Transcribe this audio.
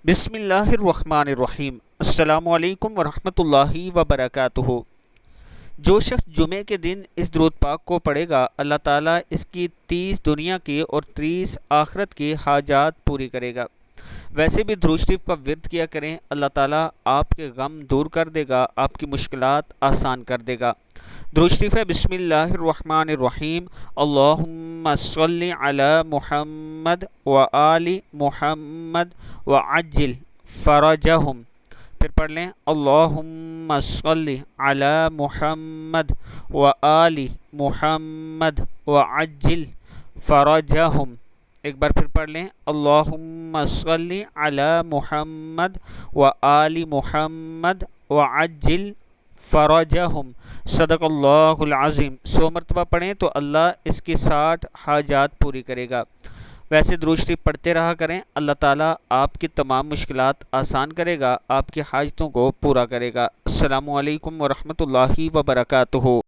بسم اللہ الرحمن الرحیم۔ السلام علیکم ورحمۃ اللہ وبرکاتہ۔ جو شخص جمعے کے دن اس درود پاک کو پڑھے گا، اللہ تعالیٰ اس کی 30 دنیا کی اور 30 آخرت کی حاجات پوری کرے گا۔ ویسے بھی درود شریف کا ورد کیا کریں، اللہ تعالیٰ آپ کے غم دور کر دے گا، آپ کی مشکلات آسان کر دے گا۔ درود شریف ہے بسم اللہ الرحمن الرحیم، اللہم صلی علی محمد و آل محمد وعجل فرجہم۔ پھر پڑھ لیں اللہم صلی علی محمد و آل محمد وعجل فرجہم۔ ایک بار پھر پڑھ لیں اللہم صلی علی محمد و آل محمد وعجل فرجہم۔ صدق اللہ العظیم۔ 100 مرتبہ پڑھیں تو اللہ اس کی 60 حاجات پوری کرے گا۔ ویسے درود شریف پڑھتے رہا کریں، اللہ تعالیٰ آپ کی تمام مشکلات آسان کرے گا، آپ کی حاجتوں کو پورا کرے گا۔ السلام علیکم ورحمۃ اللہ وبرکاتہ۔